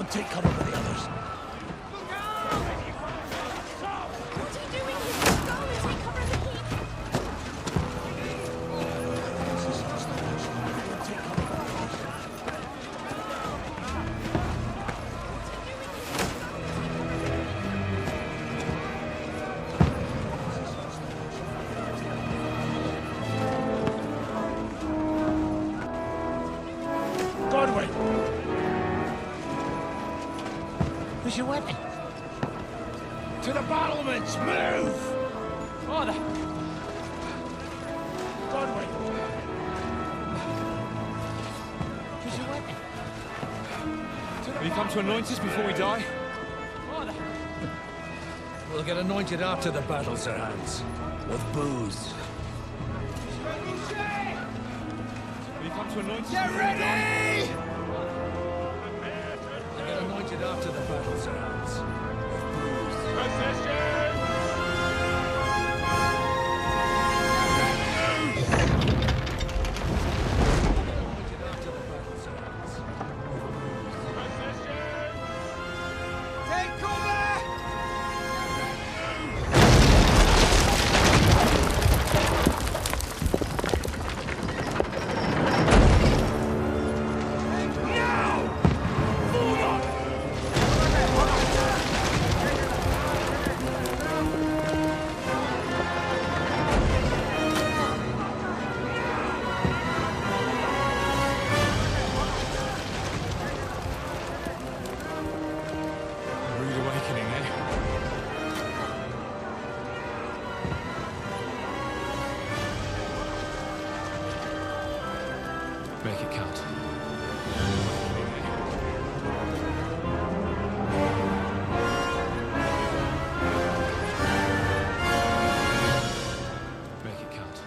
and take cover with the others. What's he doing here? Go and take cover of the heap. Take cover with the others. Godwin! Where's your weapon? To the battlements! Move! Father! Godwin! Where's your weapon? Will you come to anoint us before we die? Father! We'll get anointed after the battle, Sir Hans. With booze. Will you come to anoint us Get before we die? ready! We'll get anointed after the battle, Sir Hans. With booze. Anointed after the battle, Sir Hans. Take cover! Rude awakening, eh? Make it count. Make it count.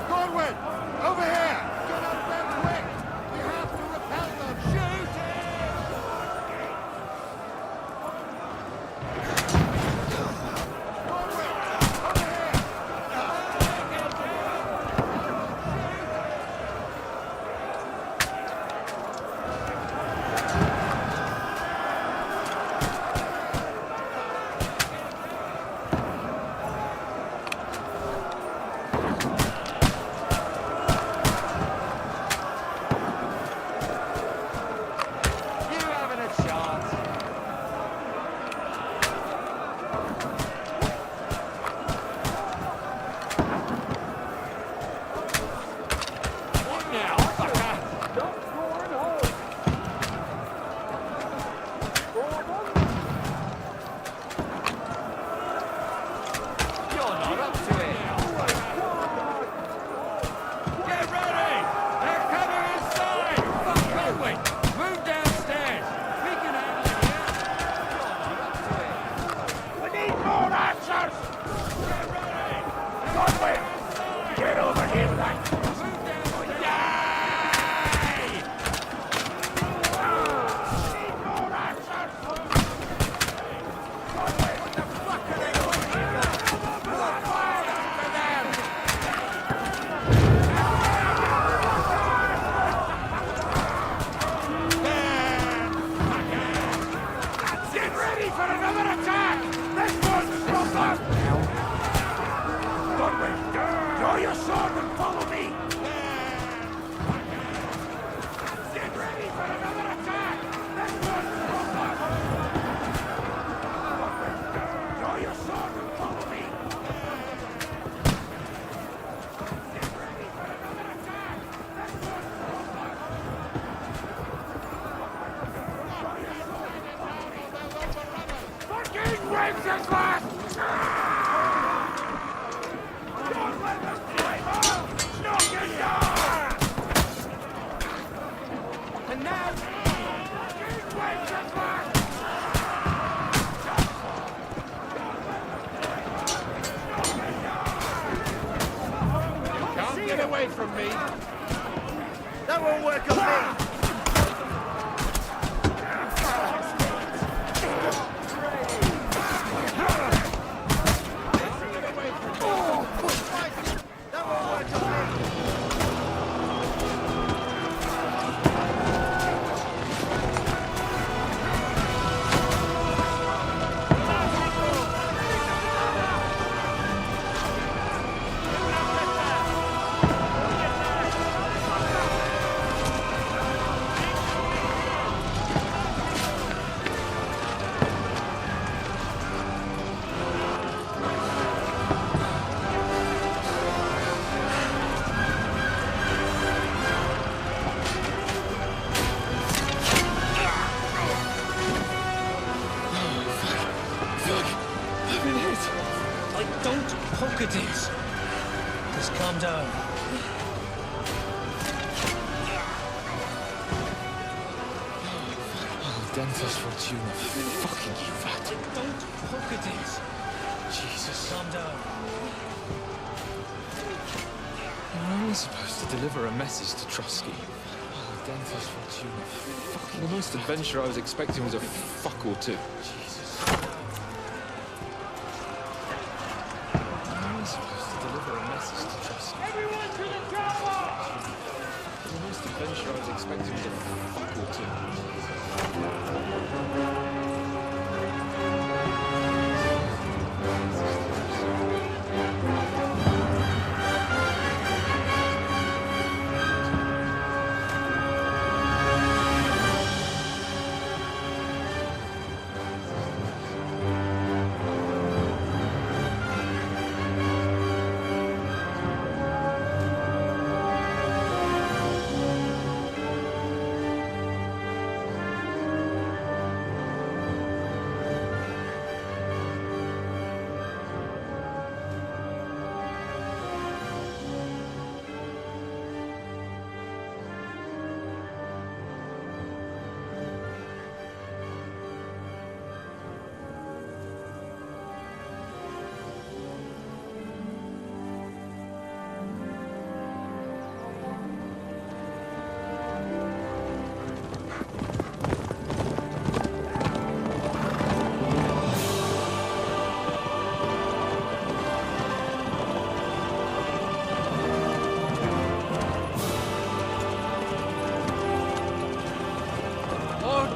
Godwin! Over here! Get up there quick! We have to repel them! Shoot Godwin! Over here! You haven't a chance! What now, fucker? You're not up to it. Get ready! They're coming inside! Godwin, move downstairs! We can handle it here! We need more archers! Get ready! Godwin! Get over here with that! Move downstairs! Yay! Need more archers! Godwin, what the fuck are they doing here? Fire for them! Get ready for another attack! This one's proper! Godwin, draw your sword and follow me! Get ready for another attack! This one's proper! Godwin, draw your sword and follow me! Get ready for another attack! This one's proper! Fucking waves at last! Don't let them drive off! Knock it down! And now, fucking waves at last! Can't get away from me! That won't work on me! been hit. Don't poke at it. Just calm down. Oh, Dentist Fortuna. Fucking you, rat. Don't poke at it. Jesus. Calm down. I'm only supposed to deliver a message to Trotsky. Oh, Dentist Fortuna. Fucking the most adventure I was expecting was a fuck or two. Jesus. I'm only supposed to deliver a message to Trotsky. Everyone to the chopper! The most adventure I was expecting was a fuck or two.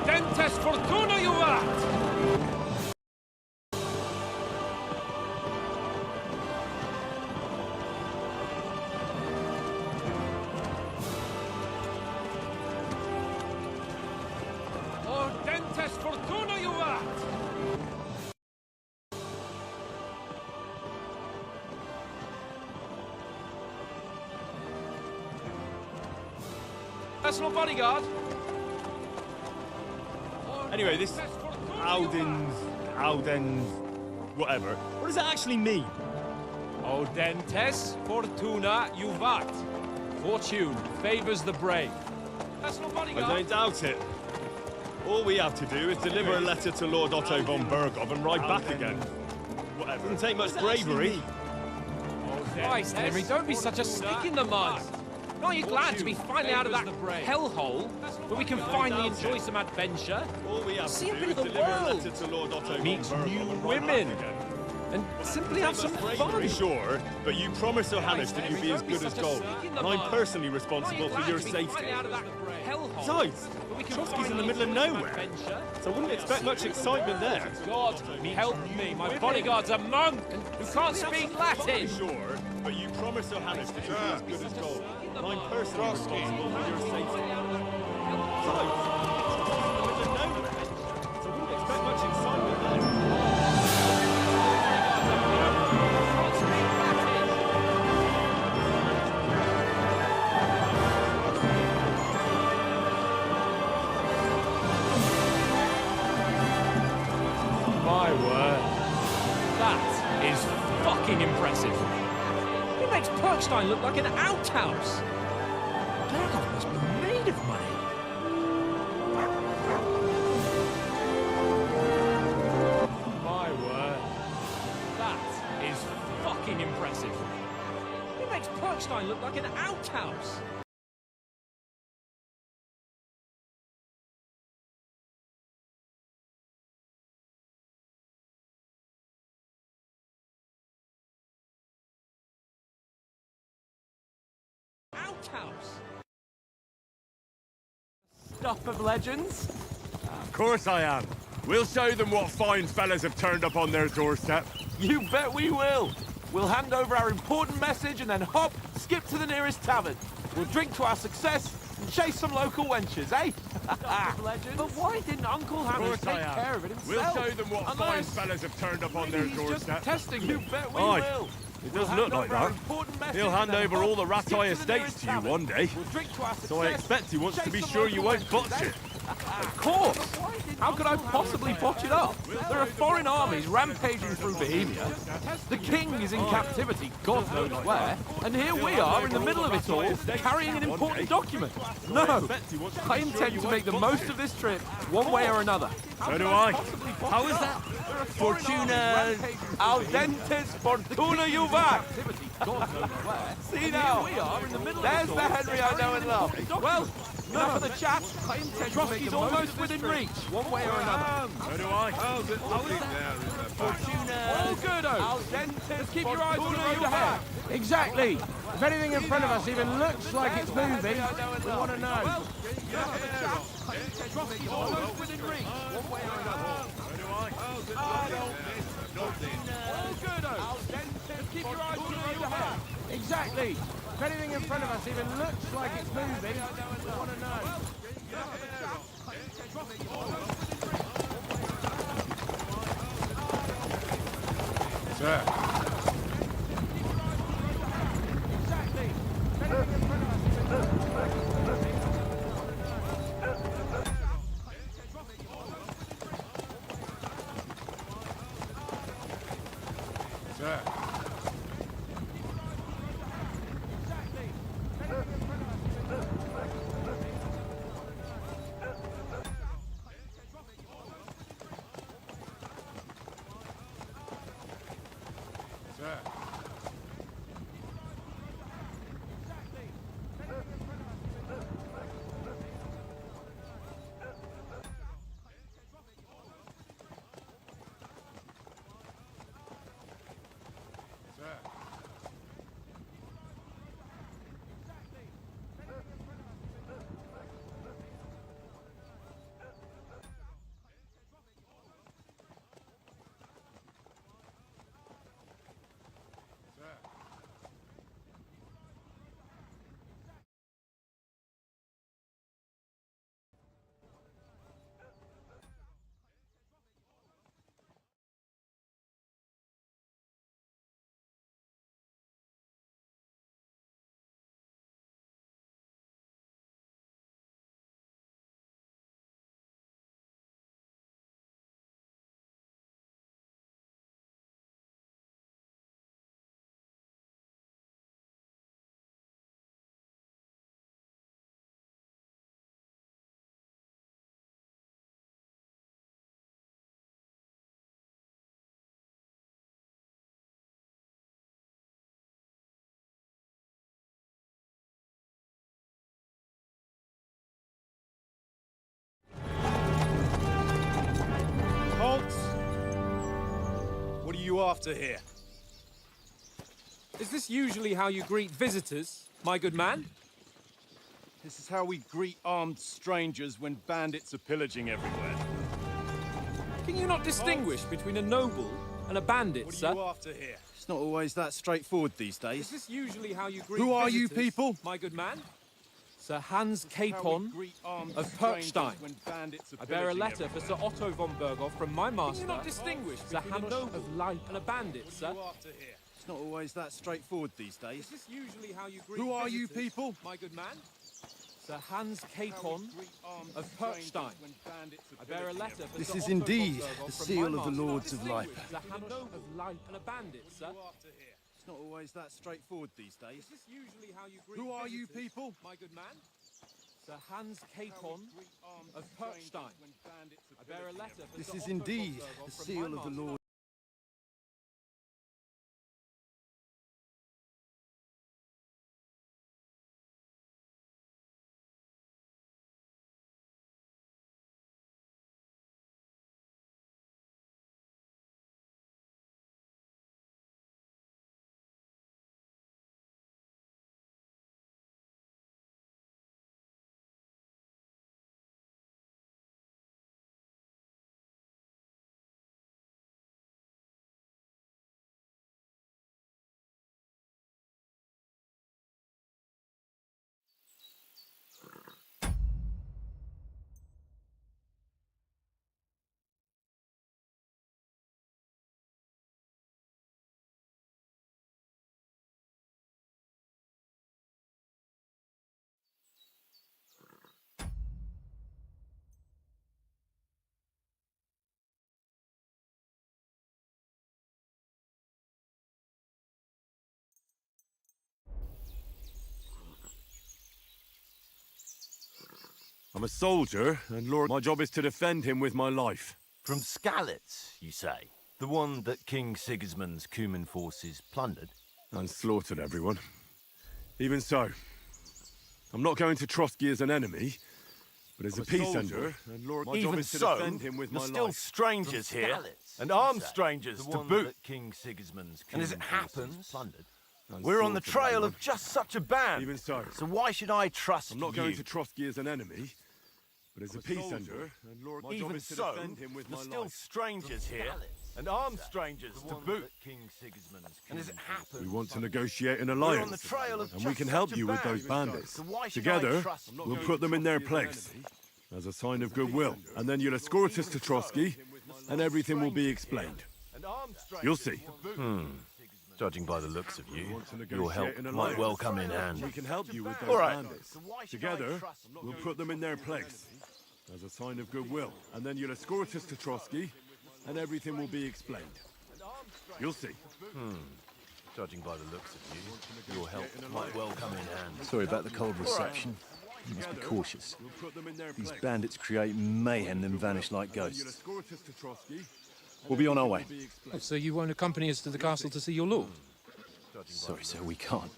Dentist Fortuna, you rat! Oh, Dentist Fortuna, you rat! Personal bodyguard. Anyway, this Audens, whatever. What does that actually mean? Audentes Fortuna Juvat. Fortune favors the brave. Personal I bodyguard. don't doubt it. All we have to do is deliver a letter to Lord Otto von Bergov and ride back again. Whatever. Doesn't take much bravery. Christ, Henry, don't be such a stick in the mud. Aren't you glad to be finally out of that hellhole where we can finally enjoy some adventure? All we have See to a do bit is of the deliver a world. letter to Lord Otto Meet von Bergov new and ride women. back again. And simply have some Doesn't take fun. much bravery, sure, but you promised Johannes that you'd be as good as gold. And I'm personally responsible for your safety. Besides, Trotsky's in the middle of nowhere, so I wouldn't expect much excitement there. God help me, my bodyguard's a monk who can't speak Latin. Sure, but you promised Johannes that you'd be as good as gold. And I'm personally responsible for your safety. Besides, Trotsky's in the middle of nowhere, so I wouldn't expect much excitement there. My word. That is fucking impressive. He makes Perkstein look like an outhouse. Bergov must be made of money. My word. That is fucking impressive. He makes Perkstein look like an outhouse. Outhouse. Stuff of legends. Of course I am. We'll show them what fine fellas have turned up on their doorstep. You bet we will. We'll hand over our important message and then hop, skip to the nearest tavern. We'll drink to our success and chase some local wenches, eh? But why didn't Uncle Hannes take care of it We'll himself? show them what fine Unless fellas have turned up on their maybe he's just doorstep. testing you. Bet we Aye. will. It We'll does hand look like over our that. important message He'll hand and then over hop, all the skip Rattay to the estates nearest to you tavern. one day. We'll drink to our success. So I expect he wants to chase be some sure you local won't wenches, botch eh? it. Of course! How could I possibly botch it up? There are foreign armies rampaging through Bohemia. The king is in captivity, God knows where, and here we are in the middle of it all, carrying an important document. No! I intend to make the most of this trip, one way or another. So do I. How is that? Fortuna al dentes fortuna juvat. See now, there's the Henry I know and love. Well, enough of the chat. Trotsky's almost within reach, one way or another. So do I. How's it? Fortuna all good, al dentes. Keep your eyes on the road ahead. Exactly. If anything in front of us even looks like it's moving, we want to know. Trotsky's almost within reach, one way or another. All good, al dentes. Keep your eyes on the road ahead. Exactly. If anything in front of us even looks like it's moving, we want to know. Sir. Sir. Sir. Sir. Halt! What are you after here? Is this usually how you greet visitors, my good man? This is how we greet armed strangers when bandits are pillaging everywhere. Can you not distinguish between a noble and a bandit, What are sir? you after here? It's not always that straightforward these Is days. this usually how you greet Who are you visitors, people? my good man? Sir Hans How we Capon greet armed of strangers Perkstein. when bandits are I bear a pillaging letter for Sir Otto von Berghoff from my master. Can you not distinguish Oh, Sir Hans of Leip and a bandit, sir? What are you after here? It's not always that straightforward these days. Is this usually how you greet Who are you visitors, people? my good man? Sir Hans How we Capon greet armed of strangers Perkstein. when bandits are I bear a pillaging letter for everywhere. Sir This is Otto von indeed Berghoff the from seal my of the master. Lords of Leip. Sir Hans of Leip and a bandit, sir. What are you after here? It's not always that straightforward these days. Is this usually how you greet Who are you visitors, people? my good man? Sir Hans How we Capon greet armed of strangers Perkstein. when bandits are I bear a pillaging letter for This Sir is Otto von indeed Berghoff the from seal my of the master. Lord. I'm a soldier, and Lord, my job is to defend him with my life. From Skalitz, you say? The one that King Sigismund's Cuman forces plundered? And slaughtered everyone. Even so, I'm not going to Trotsky as an enemy, but as a peace ender, and Lord, my job Even is to so, defend him with you're my still life. strangers From here, Skalitz, and you armed say? strangers The to one boot. that King Sigismund's And as it Cuman happens, forces plundered. And We're on the slaughtered trail everyone. of just such a band. Even so, So why should I trust I'm not you? going to Trotsky as an enemy, but as a peace ender, and Lord, my job Even is to so, defend him with you're my still life. strangers From here, Skalitz, and armed you say? strangers The to one boot. that King Sigismund's And as it Cuman happens, forces we want to plundered. negotiate an We're alliance, on the trail of and we just can help such a you with band. those bandits. So why should I Together, trust we'll you? put them in their place, as a sign of goodwill, and then you'll escort us to Trotsky, and everything will be explained. And armed strangers You'll see. to boot. Judging by the looks of you, your Negotiate help an might alliance. well come in handy. We can help you with those All right. bandits. Together, we'll put them in their place, as a sign of goodwill, and then you'll escort us to Trotsky, and everything will be explained. You'll see. Judging by the looks of you, your help might well come in handy. Sorry about the cold reception. You must be cautious. We'll put them in their These place. bandits create mayhem then vanish like You'll ghosts. escort us to Trotsky. We'll be on our way. Oh, so you won't accompany us to the castle to see your lord? Sorry, sir, we can't.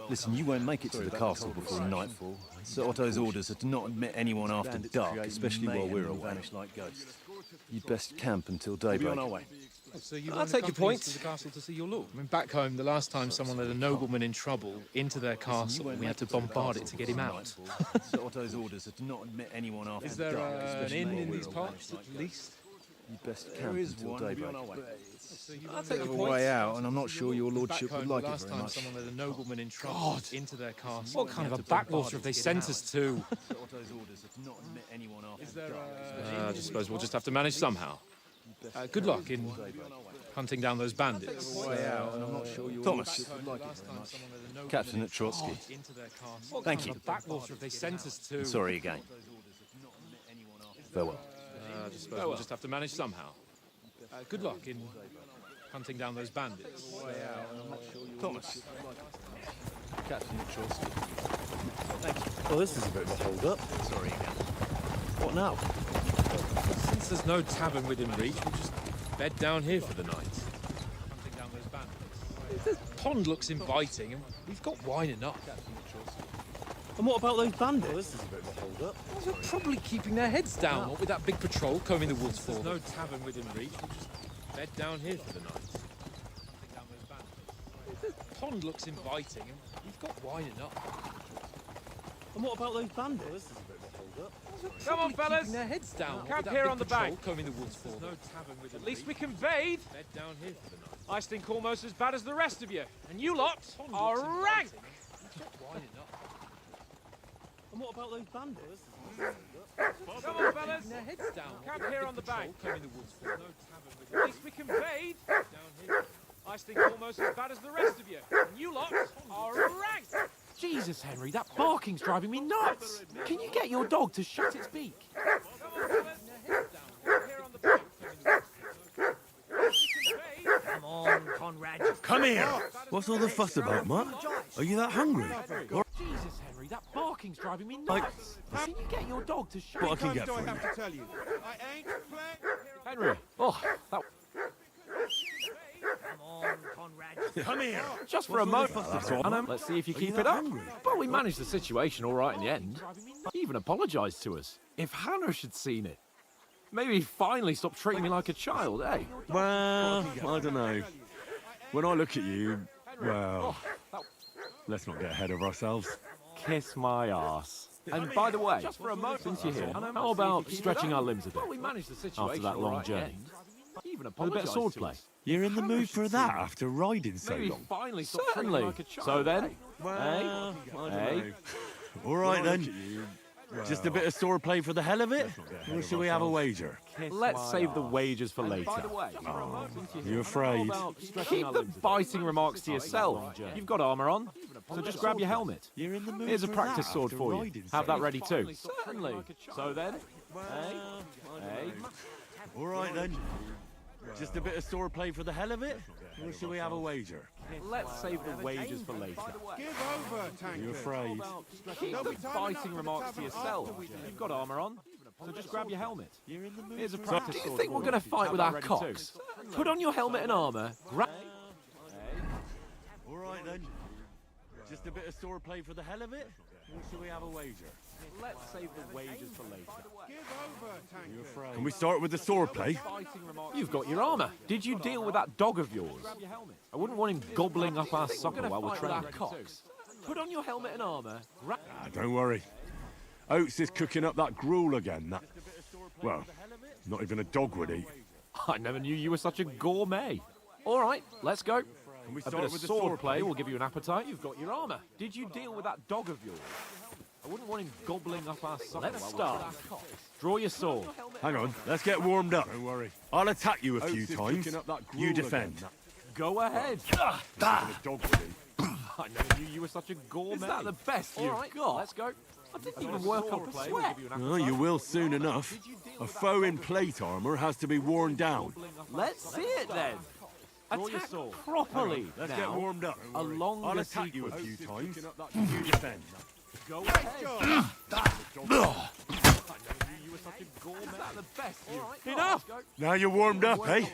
Listen, you won't make it to the castle before nightfall. Sir Otto's orders are to not admit anyone after dark, especially while we're away. Like ghosts. You'd best camp until daybreak. We'll be on our way. Oh, so you I'll won't take your accompany us point. to the castle to see your lord? I mean, back home, the last time someone led a nobleman in trouble into their castle, we had to bombard it to get him out. Sir Otto's orders are to not admit anyone after Is there dark, an especially inn while in we're these away. parts, at least? You'd best camp until daybreak. I'll Bit of a way out, and I'm not sure your lordship would like it last very time much. someone led a nobleman in trouble into their castle. What kind of a backwater have they sent us to? Sir Otto's orders are to not admit anyone after Is there dark. I just suppose we'll just have to manage somehow. good luck in hunting down those bandits. Thomas, Captain at Trotsky. What Thank kind you. of a backwater have they sent us to? Sorry again. Farewell. I just suppose we'll just have to manage somehow. good luck in hunting down those bandits. Thomas. Captain at Trotsky. Thank you. Well, this is a bit of a hold-up. Sorry again. What now? Since there's no tavern within reach, we'll just bed down here for the night. Hunting down those bandits. The pond looks inviting, and we've got wine enough. And what about those bandits? This is a bit of a hold-up. They're probably keeping their heads down, what with that big patrol combing the woods for them. There's no tavern within reach, we'll just bed down here for the night. Hunting down those bandits. The pond looks inviting, and we've got wine enough. And what about those bandits? This is a bit of a hold-up. Come on, fellas. Keeping their heads down. what Camp with that here big on the patrol bank. combing the woods for them. No tavern within At least reach. we can bathe. Bed down here for the night. I stink almost as bad as the rest of you. And you lot Pond are looks rank. inviting, and we've got wine enough. And what about those bandits? Come on, fellas. Keeping their heads down. what Camp with that here big on the patrol bank. combing the woods for them. No tavern within At least we can bathe. down here. I stink almost as bad as the rest of you. And you lot are rank. Jesus, Henry, that barking's driving me nuts. Can you get your dog to shut its beak? Come on, fellas. Camp here on the bank. Come on, Conrad. Come here! What's all the fuss about, Matt? Are you that hungry? Jesus, Henry, that barking's driving me nuts. Can you get your dog to shut What I can get for you? to tell you? I ain't playing. Henry, oh, that Come on, Conrad. Come here! just for a moment. That's all. Let's see if you Are you keep that it up. hungry? But we managed the situation all right in the end. He even apologised to us. If Hannah had seen it, maybe he'd finally stop treating me like a child, eh? Well, I don't know. When I look at you, well, let's not get ahead of ourselves. Kiss my arse. And by the way, just for a moment, since you're here, how about stretching our limbs a bit? We managed the situation after that long journey. Even a bit of swordplay. You're in the mood for that after riding so Maybe long? finally stop treating me like a child. So then, Well, I don't Hey? know. All right then. Just a bit of swordplay for the hell of it? Or should we have a wager? let's save the wagers for later. You afraid? Keep the biting remarks to yourself. You've got armour on, so just grab your helmet. You're in the mood Here's a for practice that sword after for you. riding Have so that ready too. long? Certainly. So then, hey? All right then. Just a bit of swordplay for the hell of it? Or shall we have a wager? Let's save the wagers for later. Give over, Are you tankers. afraid? Keep the fighting remarks to yourself. You've got armour on, so just grab your helmet. Here's a practice sword. Do you think we're going to fight with our cocks? Put on your helmet and armour. All right then. Just a bit of swordplay for the hell of it? Or shall we have a wager? Let's save the wagers for later. Give over, tankers. Can we start with the swordplay? You've got your armour. Did you deal with that dog of yours? I wouldn't want him gobbling up our supper while we're training. Put on your helmet and armour. Don't worry. Oates is cooking up that gruel again. That, well, not even a dog would eat. I never knew you were such a gourmet. All right, let's go. Can we A start bit of with the swordplay will give you an appetite. You've got your armour. Did you deal with that dog of yours? I wouldn't want him gobbling up our supper. Let's start. Draw your sword. Hang on, let's get warmed up. Don't worry. I'll attack you a few times. You defend. Go ahead. A dog would eat. I never knew you were such a gourmet. Is that the best you've got? Let's go. I didn't even work up a sweat. Oh, you will soon enough. A foe in plate armour has to be worn down. Let's see it then. Attack properly. Let's get warmed up. Along I'll the attack you a sequence. few times. You defend. Go ahead. Is that the best you've enough. Now you're warmed up, eh?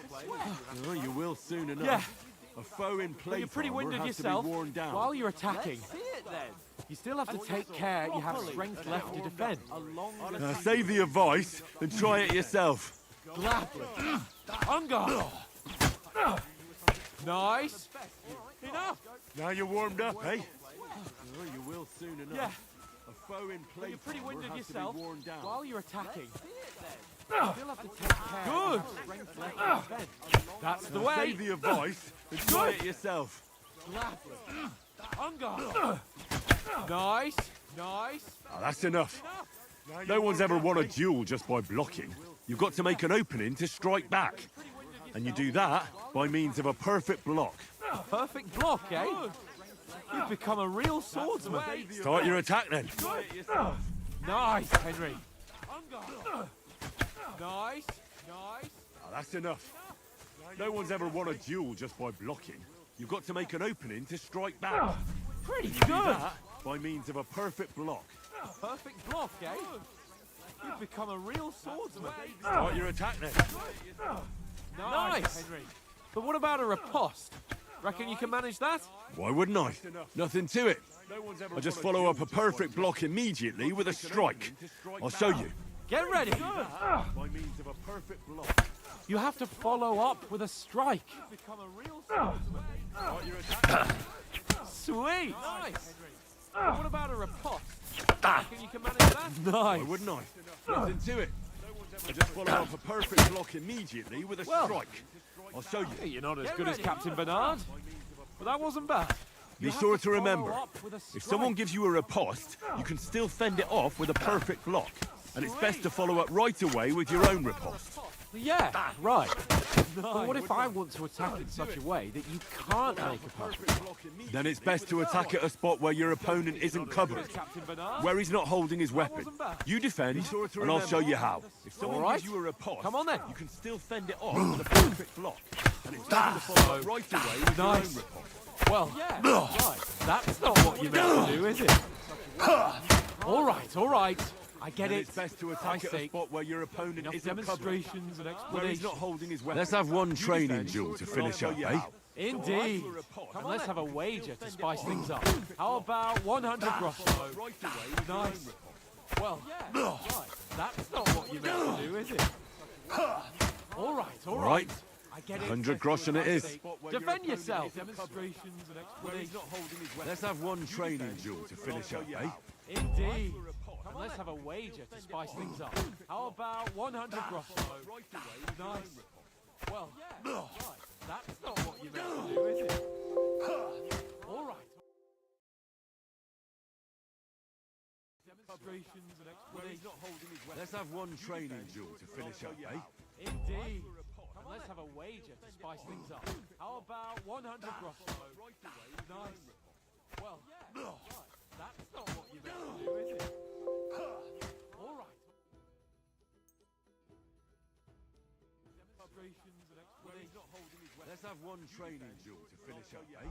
Oh, you will soon enough. Yeah. A foe in plate You're pretty armour winded has yourself. to be worn down. While you're attacking, you still have to take care you have strength left to defend. Save the advice and try it yourself. Gladly. On guard. Nice. Enough. Now you're warmed up, eh? Oh, you will soon enough. Yeah. A foe in plate You're pretty armour winded has to yourself. be worn down. While you're attacking, you still have to take care. Good. Strength left to defend. That's the way. Save the advice and try it yourself. Gladly. On guard. Nice. Nice. Oh, that's enough. No one's ever won a duel just by blocking. You've got to make an opening to strike back. And you do that by means of a perfect block. Perfect block, eh? You've become a real swordsman. Start your attack then. Nice, Henry. Nice. Nice. Oh, that's enough. No one's ever won a duel just by blocking. You've got to make an opening to strike back. Pretty You do good. that by means of a perfect block. Perfect block, eh? You've become a real swordsman. Start your attack then. Nice. Henry. But what about a riposte? Reckon you can manage that? Why wouldn't I? Nothing to it. I just follow up a perfect block immediately with a strike. I'll show you. Get ready. By means of a perfect block. You have to follow up with a strike. You've become a real swordsman. Start your attack. Sweet. Nice. But what about a riposte? Reckon you can manage that? Nice. Why wouldn't I? Nothing to it. I just follow up a perfect block immediately with a strike. I'll show you. Hey, you're not as good as Captain Bernard, but that wasn't bad. Be sure to remember, if someone gives you a riposte, you can still fend it off with a perfect block. And it's best to follow up right away with your own riposte. Yeah, right. But what if I want to attack in such a way that you can't make a perfect block? Then it's best to attack at a spot where your opponent isn't covered, Captain Bernard? where he's not holding his weapon. You defend, and I'll show you how. If someone gives you a riposte, Come on then. you can still fend it off with a perfect block. And it's best to follow up right away with your own Nice. riposte. Well, right. That's not what you meant to do, is it? All right. I get Then it. it's best to attack at a spot where your opponent Enough isn't covered, demonstrations and where he's explanations. not holding his weapon. Let's have one training duel to finish up, eh? Indeed. And let's have a wager to spice things up. How about 100 groschen? Nice. Well, right. That's not what you meant to do, is it? All right. I get it. 100 groschen it is. Defend yourself. Demonstrations and explanations. Let's have one training duel to finish up, eh? Indeed. And let's have a wager to spice things up. How about 100 groschen? Nice. Well, right. That's not what you meant to do, is it? All right. Demonstrations and explanations. Let's have one training duel to finish up, eh? Indeed. And let's have a wager to spice things up. How about 100 groschen? Nice. Well, right. That's not what you meant to do, is it? All right. Demonstrations and explanations. have one training duel to finish up, eh?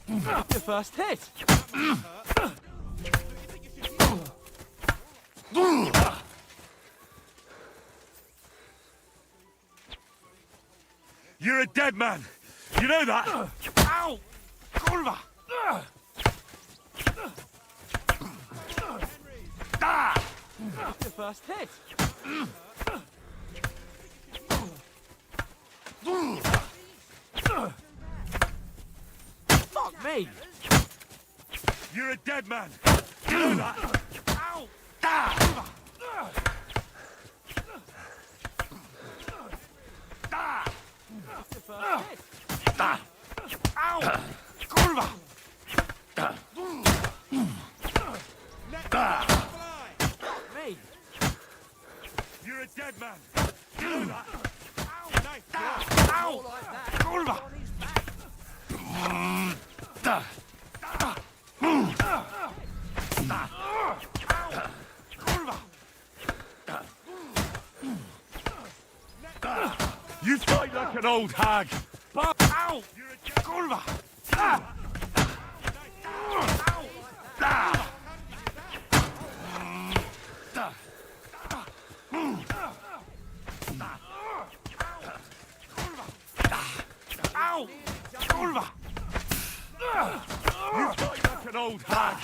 Your first hit. You're a dead man! You know that? Ow! Kurva! Your first hit. Fuck me! You're a dead man! You know that? Ow! Your first hit. Ow! Kurva! Me! You're a dead man! You know that? Ow! Kurva! You fight like an old hag! Ow! Kurva! Ow! Kurva! You fight like an old hag!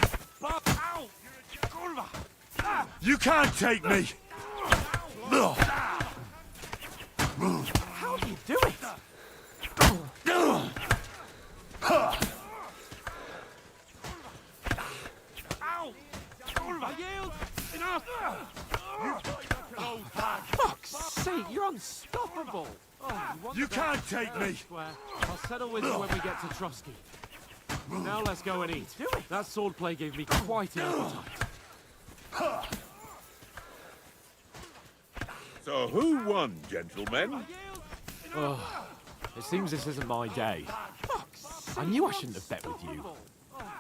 Ow! Kurva! You can't take me! How do you do it? Ow! Kurva! Yield! Enough! Fuck's sake, you're unstoppable! Oh, You can't take me! I'll settle with you when we get to Trusky. Now let's go and eat. That swordplay gave me quite an appetite. So who won, gentlemen? Oh, it seems this isn't my day. I knew I shouldn't have bet with you.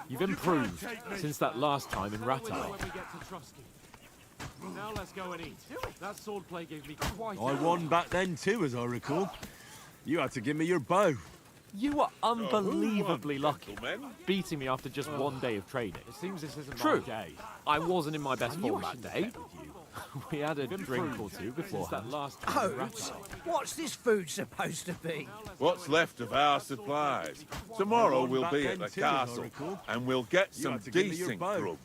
You've improved since that last time in Rattay. Now let's go and eat. That swordplay gave me quite I won back then too, as I recall. You had to give me your bow. You were unbelievably who won, lucky, gentlemen? beating me after just one day of training. It seems this isn't True. my day. I wasn't in my best form that day. We had a drink or two before that last time. Oh, in Rattay. what's this food supposed to be? What's left of our supplies? Tomorrow we'll be at the Back then too, as I castle, recall. and we'll get You some had to give me your decent bow. grub.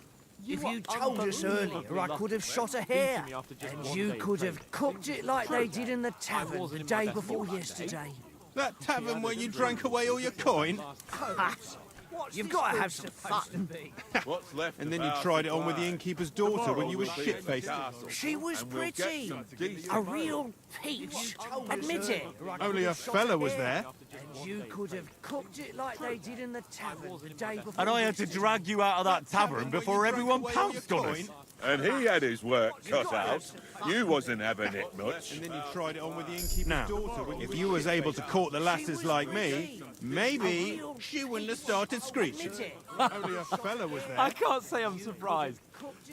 If were you told us earlier, unbelievably I could have lucky. shot a Beating hare. me after just And one you day of could have training. cooked it like they did in the tavern wasn't the in my day best before form that day. yesterday. That tavern where you drank away all your coin? You've got to have some fun. What's left And of then you our tried it on with the supplies? innkeeper's daughter when you were Tomorrow we'll be at the shit-faced. castle, She was and we'll get pretty. some decent A real peach. Admit it. Only a fella was there. And you could have cooked it like they did in the tavern the day before And I had to yesterday. drag you out of that tavern before everyone pounced on us. And he had his work cut out. You wasn't having it much. And then you tried it on with the innkeeper's Now, daughter when if you was able to court the lasses like me, maybe she wouldn't have started screeching. Admit it. Only a fella was I there. can't say I'm surprised.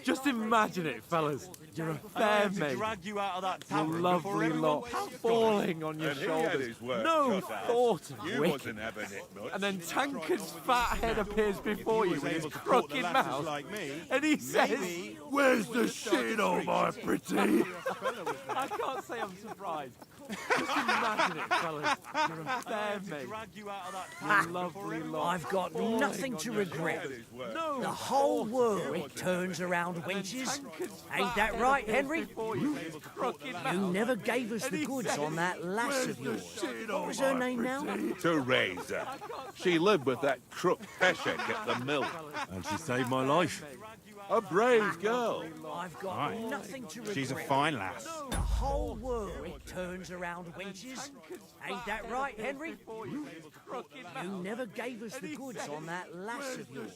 Just imagine it, fellas. You're a fair mate. drag you out of that Your tavern lovely lot falling on your And he had shoulders. his work No cut out. thought of You wicked. wasn't having it much. And then Tankard's fat head appears before you was with his able to court the crooked lasses mouth. like me, And he says, maybe Where's the shit, oh my pretty? I can't say I'm surprised. Just imagine it, fellas. You're a fair mate. Drag you out of that Your lovely lot. I've got nothing to regret. His work. No The whole world turns around wenches. Ain't that right, Henry? You crooked You mouth. never gave us the goods on that lass of yours. What was her name now? Teresa. She lived with that crook Peshek at the mill. And she saved my life. A brave girl. I've got nothing to regret. she's a fine lass. The whole world turns around wenches. Ain't that right, Henry? You never gave us the goods on that lass of yours.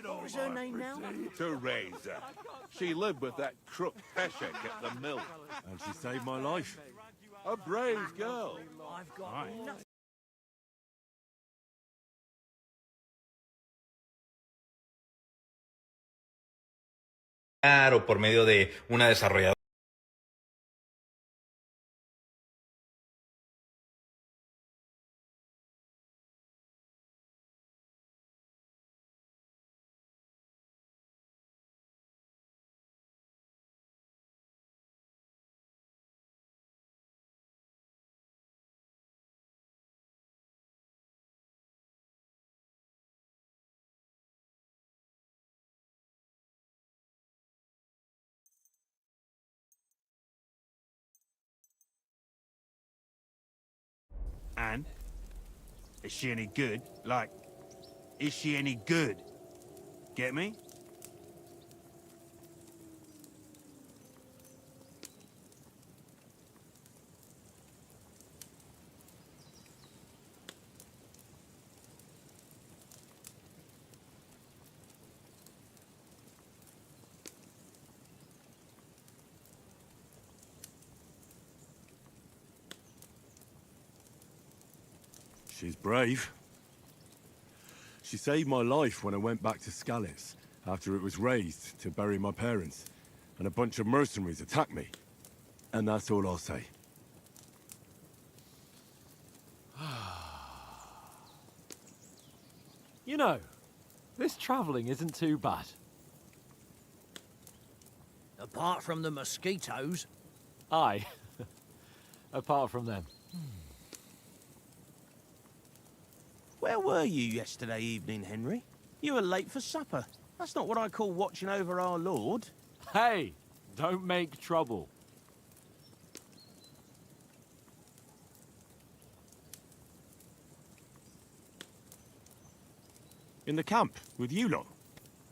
What was her name now? Teresa. She lived with that crook Peshek at the mill. And she saved my life. A brave girl. I've got nothing. o por medio de una desarrolladora. And? Is she any good? Like, is she any good? Get me? She's brave. She saved my life when I went back to Skalitz after it was razed to bury my parents, and a bunch of mercenaries attacked me. And that's all I'll say. You know, this travelling isn't too bad. Apart from the mosquitoes. Aye. Apart from them. Where were you yesterday evening, Henry? You were late for supper. That's not what I call watching over our Lord. Hey, don't make trouble. In the camp, with you lot.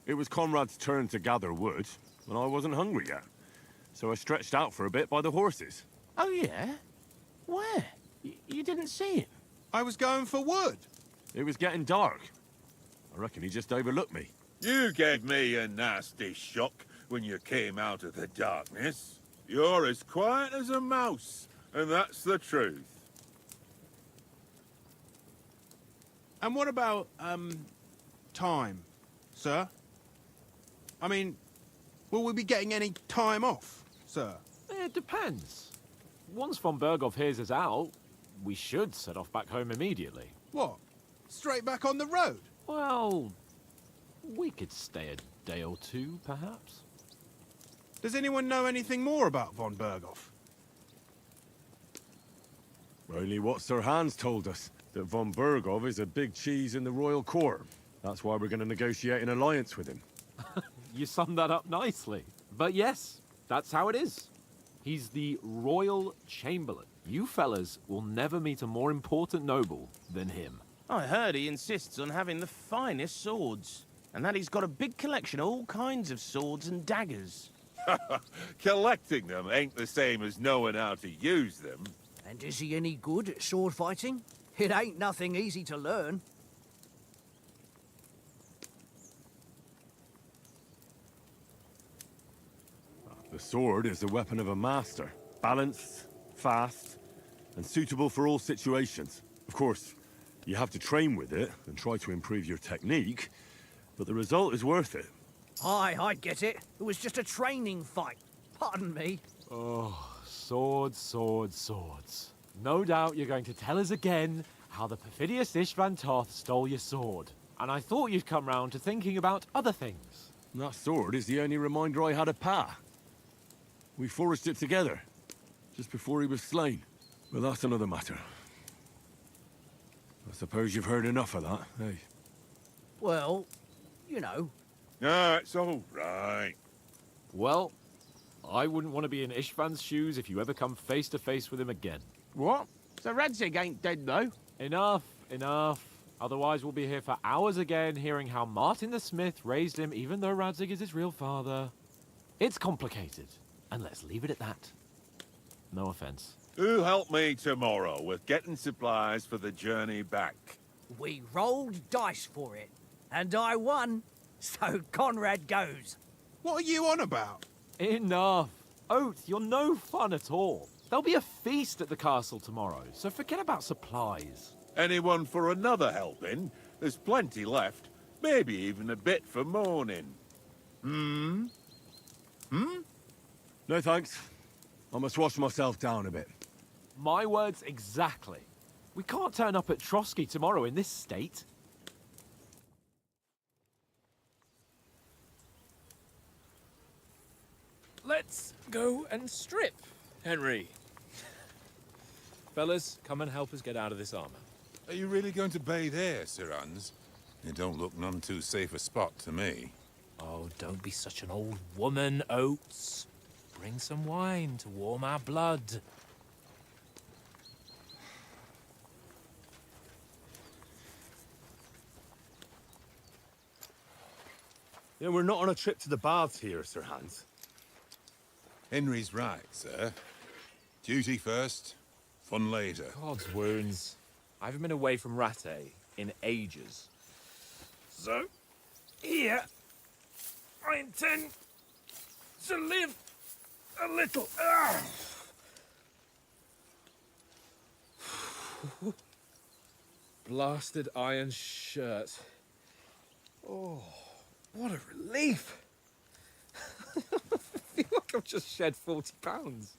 It was Conrad's turn to gather wood, and I wasn't hungry yet. So I stretched out for a bit by the horses. Oh, yeah? Where? You didn't see him? I was going for wood. It was getting dark. I reckon he just overlooked me. You gave me a nasty shock when you came out of the darkness. You're as quiet as a mouse, and that's the truth. And what about, time, sir? I mean, will we be getting any time off, sir? It depends. Once von Berghoff hears us out, we should set off back home immediately. What? Straight back on the road? Well, we could stay a day or two, perhaps. Does anyone know anything more about von Berghoff? Only what Sir Hans told us, that von Berghoff is a big cheese in the royal court. That's why we're going to negotiate an alliance with him. You summed that up nicely. But yes, that's how it is. He's the royal chamberlain. You fellas will never meet a more important noble than him. I heard he insists on having the finest swords, and that he's got a big collection of all kinds of swords and daggers. Collecting them ain't the same as knowing how to use them. And is he any good at sword fighting? It ain't nothing easy to learn. The sword is the weapon of a master. Balanced, fast, and suitable for all situations. Of course, you have to train with it and try to improve your technique, but the result is worth it. Aye, I get it. It was just a training fight. Pardon me. Oh, swords, swords, swords. No doubt you're going to tell us again how the perfidious Istvan Toth stole your sword. And I thought you'd come round to thinking about other things. That sword is the only reminder I had of Pa. We forged it together, just before he was slain. But that's another matter. I suppose you've heard enough of that, eh? Well, you know. No, it's all right. Well, I wouldn't want to be in Istvan's shoes if you ever come face to face with him again. What? So Radzig ain't dead, though? Enough, enough. Otherwise we'll be here for hours again hearing how Martin the Smith raised him even though Radzig is his real father. It's complicated, and let's leave it at that. No offense. Who'll help me tomorrow with getting supplies for the journey back? We rolled dice for it, and I won. So Conrad goes. What are you on about? Enough. Oath, you're no fun at all. There'll be a feast at the castle tomorrow, so forget about supplies. Anyone for another helping? There's plenty left. Maybe even a bit for morning. No thanks. I must wash myself down a bit. My words exactly. We can't turn up at Trotsky tomorrow in this state. Let's go and strip, Henry. Fellas, come and help us get out of this armor. Are you really going to bathe here, Sir Hans? It don't look none too safe a spot to me. Oh, don't be such an old woman, Oates. Bring some wine to warm our blood. Yeah, we're not on a trip to the baths here, Sir Hans. Henry's right, sir. Duty first, fun later. God's wounds. I haven't been away from Rattay in ages. So, here, I intend to live a little. Blasted iron shirt. Oh, what a relief. I feel like I've just shed 40 pounds.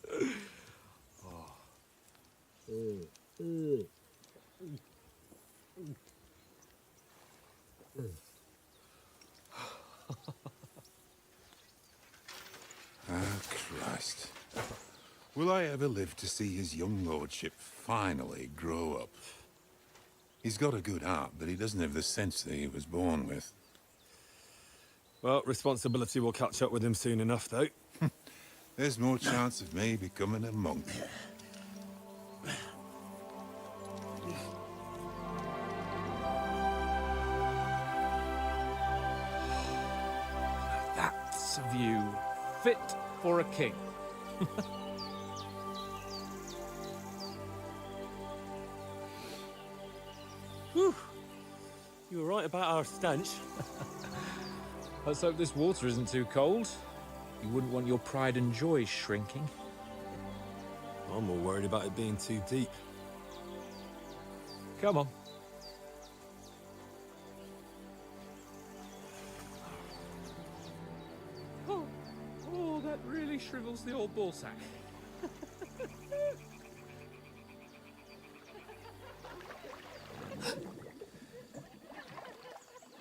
Ah, Christ. Will I ever live to see his young lordship finally grow up? He's got a good heart, but he doesn't have the sense that he was born with. Well, responsibility will catch up with him soon enough, though. There's more chance of me becoming a monk. That's a view fit for a king. Whew. You were right about our stench. Let's hope this water isn't too cold. You wouldn't want your pride and joy shrinking. I'm more worried about it being too deep. Come on. Oh, that really shrivels the old ball sack.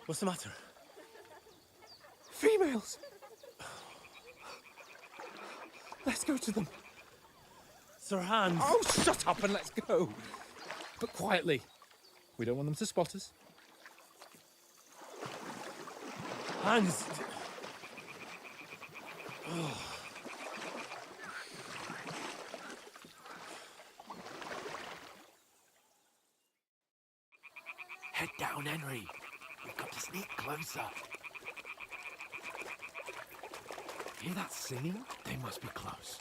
What's the matter? Females! Let's go to them. Sir Hans! Oh, shut up and let's go. But quietly. We don't want them to spot us. Hans! Head down, Henry. We've got to sneak closer. Hear that singing? They must be close.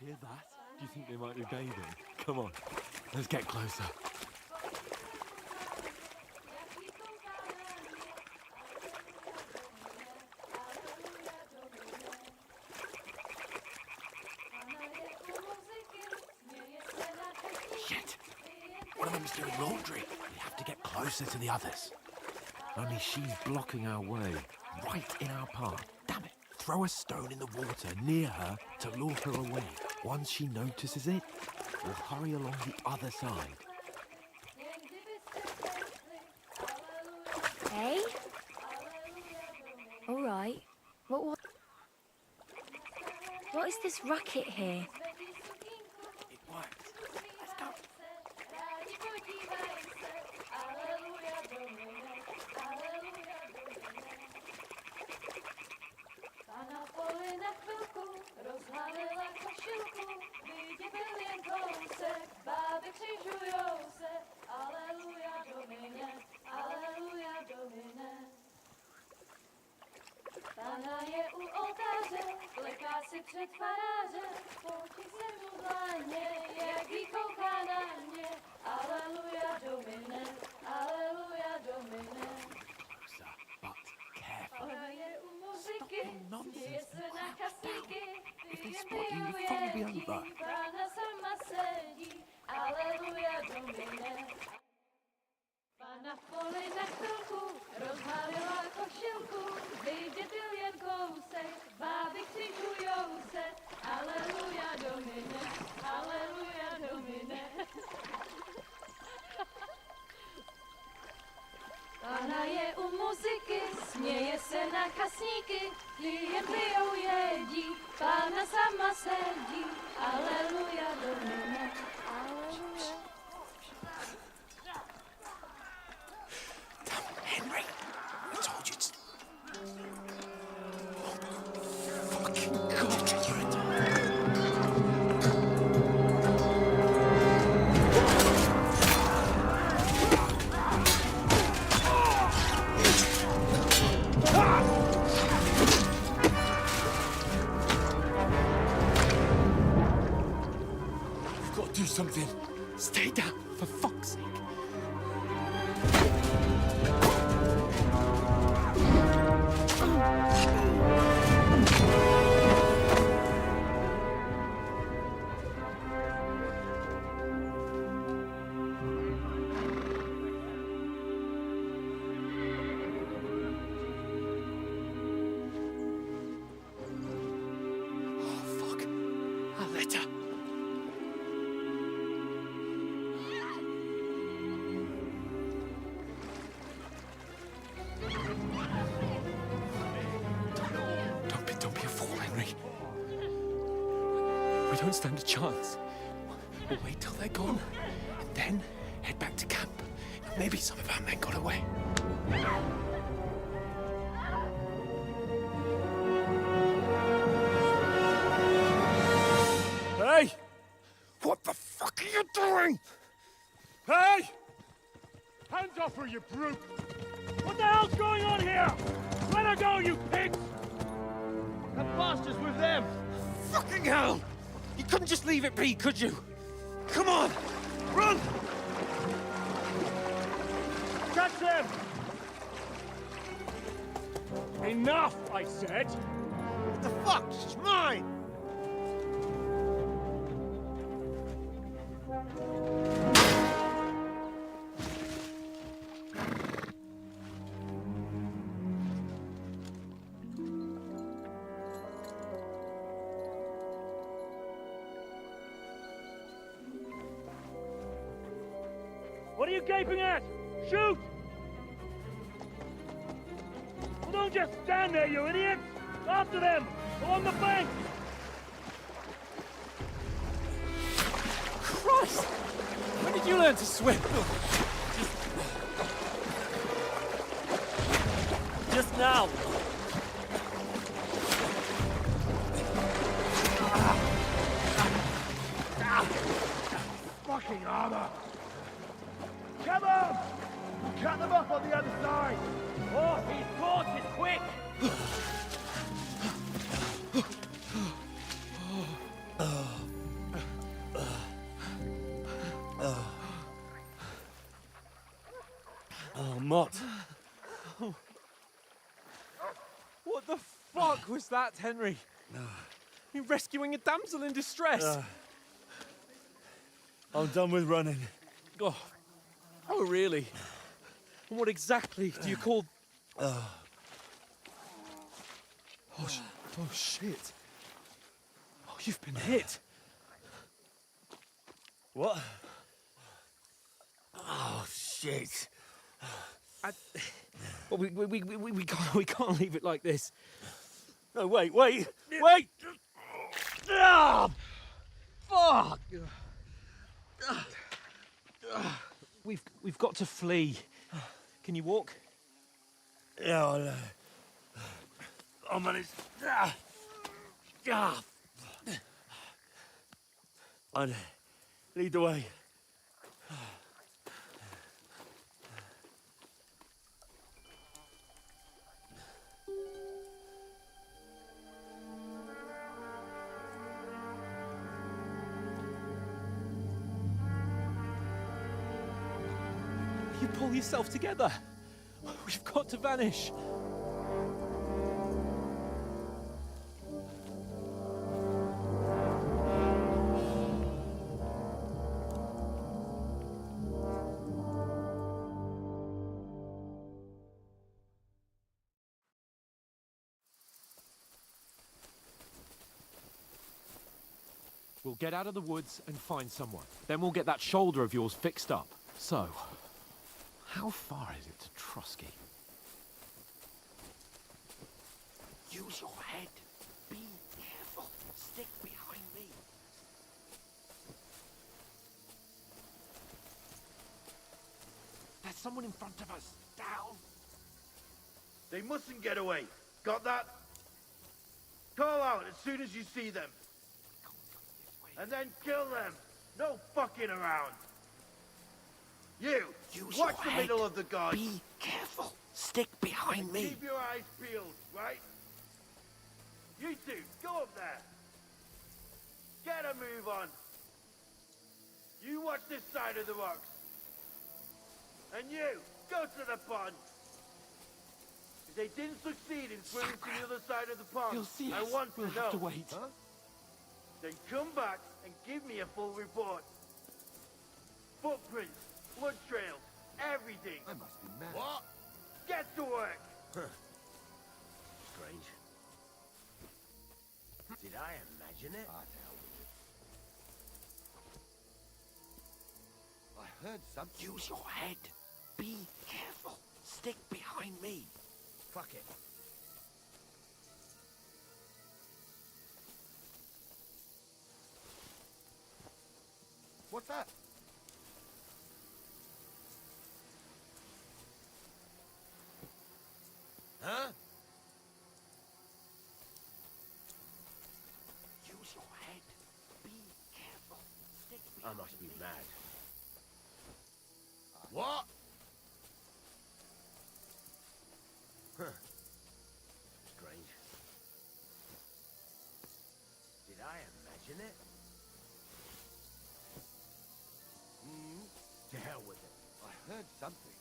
Hear that? Do you think they might be bathing? Come on, let's get closer. Shit! One of them's doing laundry. We have to get closer to the others. Only she's blocking our way, right in our path. Damn it! Throw a stone in the water near her to lure her away. Once she notices it, we'll hurry along the other side. Hey? All right. What is this racket here? It works. Let's go. Pana je u oltáře, kleká si před farářem, potí se mu dlaně, jak jí kouká na mě. Aleluja, Domine, aleluja, Domine. Closer, but careful. Pana je muzyky, směje se na kasíky, ty jen over. Pána sama sedí, aleluja Domine. Pána v poli na chvilku, rozhalila košilku, vyjde byl jen kousek, báby křižujou se, aleluja Domine, aleluja Domine. Pána je u muziky, směje se na kasníky, jen pijou jedí, Pána sama sedí, aleluja Domine, aleluja. Henry, I told you to... Fucking God, you're a... We've got to do something. Stay down, for fuck's sake. Don't be a fool, Henry. We don't stand a chance. We'll wait till they're gone, and then head back to camp. Maybe some of our men got away. Hey! What the fuck are you doing? Hey! Hands off her, you brute! What the hell's going on here? Let her go, you pigs! That bastard's with them! Fucking hell! You couldn't just leave it be, could you? Come on! Run! Catch them! Enough, I said! What the fuck? She's mine! What are you gaping at? Shoot! Well, don't just stand there, you idiots! After them! Along the bank! Christ! When did you learn to swim? Just now! Fucking armor! Come on! Cut them off on the other side! Oh, he's caught it quick! Oh, Mott. What the fuck was that, Henry? You rescuing a damsel in distress? I'm done with running. Oh, really? And what exactly do you call... Oh, shit. Oh, you've been hit. What? Oh, shit. Well, we can't leave it like this. No, wait! Wait! Ah, fuck! We've got to flee. Can you walk? Yeah, I'll manage. I'd lead the way. You pull yourself together. We've got to vanish. We'll get out of the woods and find someone. Then we'll get that shoulder of yours fixed up. So, how far is it to Trusky? Use your head. Be careful. Stick behind me. There's someone in front of us. Down. They mustn't get away. Got that? Call out as soon as you see them. And then kill them. No fucking around. You, Use watch your the head. middle of the guard. Be careful. Stick behind And me. keep your eyes peeled, right? You two, go up there. Get a move on. You watch this side of the rocks. And you, go to the pond. If they didn't succeed in swimming to the other side of the pond, You'll see I us. want We'll to have know. to wait. Huh? Then come back and give me a full report. Footprints, blood trails, everything. I must be mad. What? Get to work. Strange. Did I imagine it? Ah, to hell with it. I heard something. Use your head. Be careful. Stick behind me. Fuck it. What's that? Huh? Use your head. Be careful. Stick I must be mad. What? Huh. Strange. Did I imagine it? To hell with it. I heard something.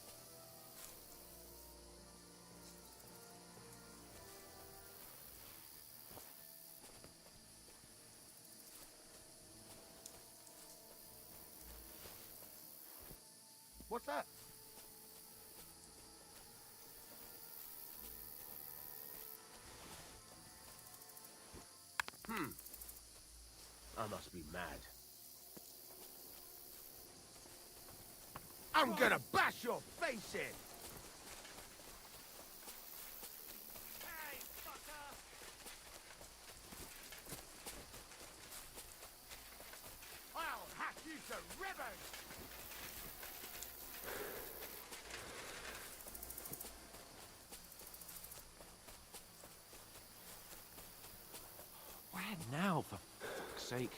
What's that? I must be mad. I'm gonna bash your face in! Hey, fucker! I'll hack you to ribbons! Where now, for fuck's sake?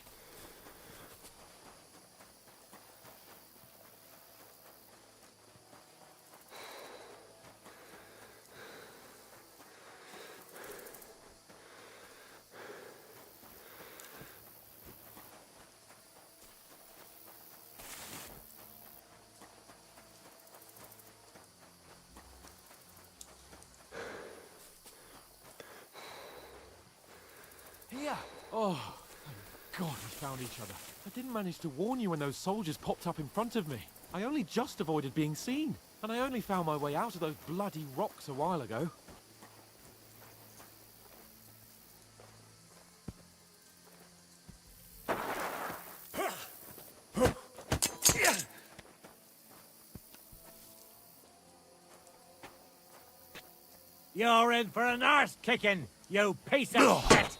Here! Oh, thank God we found each other. I didn't manage to warn you when those soldiers popped up in front of me. I only just avoided being seen. And I only found my way out of those bloody rocks a while ago. You're in for an arse kicking, you piece of shit!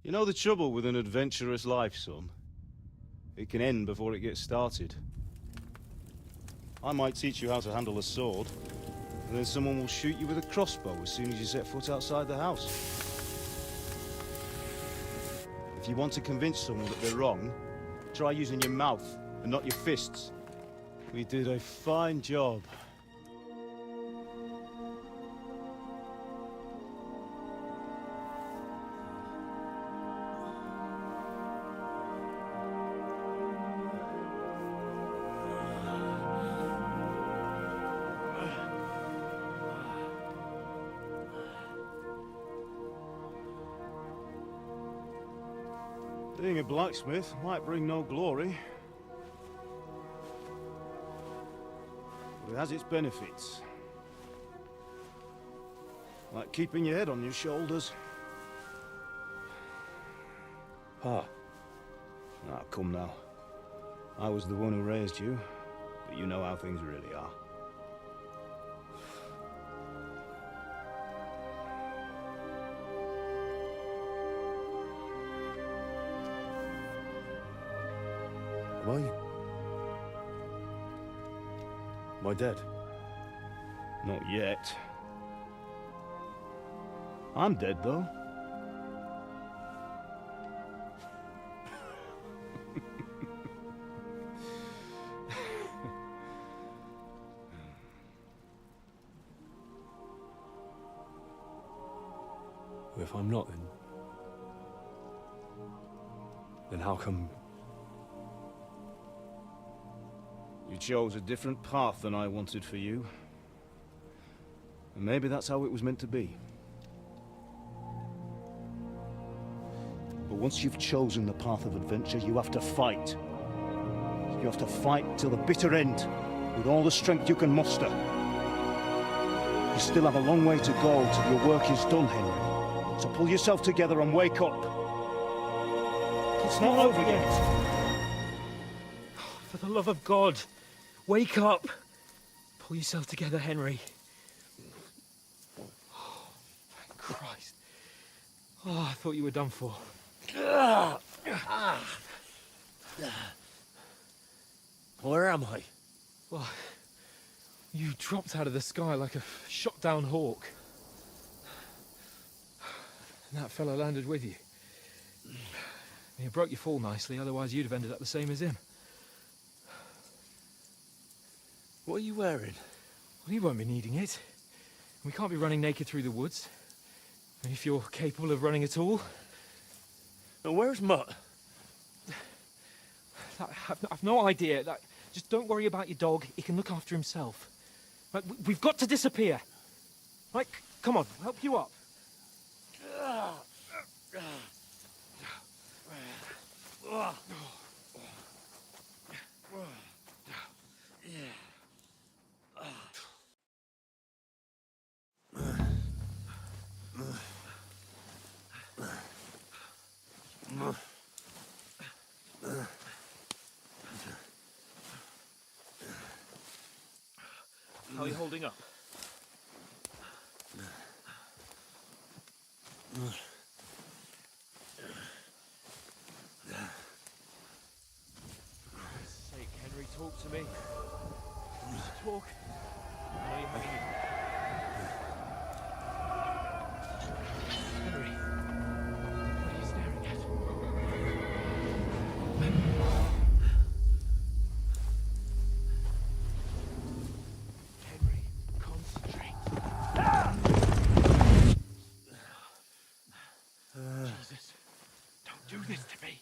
You know the trouble with an adventurous life, son? It can end before it gets started. I might teach you how to handle a sword, and then someone will shoot you with a crossbow as soon as you set foot outside the house. If you want to convince someone that they're wrong, try using your mouth and not your fists. We did a fine job. Being a blacksmith might bring no glory, but it has its benefits. Like keeping your head on your shoulders. Pa. Ah, come now. I was the one who raised you, but you know how things really are. Am I dead? Not yet. I'm dead, though. If I'm not, then how come... You chose a different path than I wanted for you. And maybe that's how it was meant to be. But once you've chosen the path of adventure, you have to fight. You have to fight till the bitter end, with all the strength you can muster. You still have a long way to go till your work is done, Henry. So pull yourself together and wake up. It's not over yet. For the love of God, wake up. Pull yourself together, Henry. Oh, thank Christ. Oh, I thought you were done for. Where am I? Well, you dropped out of the sky like a shot-down hawk. And that fellow landed with you. You broke your fall nicely, otherwise you'd have ended up the same as him. What are you wearing? Well, you won't be needing it. We can't be running naked through the woods. And if you're capable of running at all... And where's Mutt? I've no idea. Just don't worry about your dog. He can look after himself. Right, we've got to disappear. Right, come on, I'll help you up. How are you holding up? For Christ's sake, Henry, talk to me. Just talk. I know you're having it. Henry, what are you staring at? Henry, concentrate. Jesus, don't do this to me.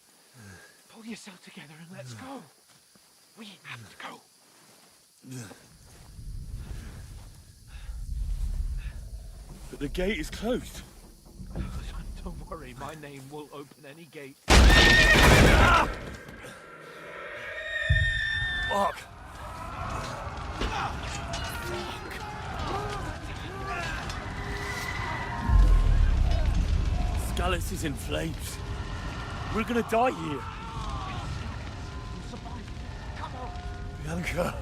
Pull yourself together and let's go. We have to go. But the gate is closed. Don't worry, my name will open any gate. Fuck! Scallis is in flames. We're gonna die here. Bianca.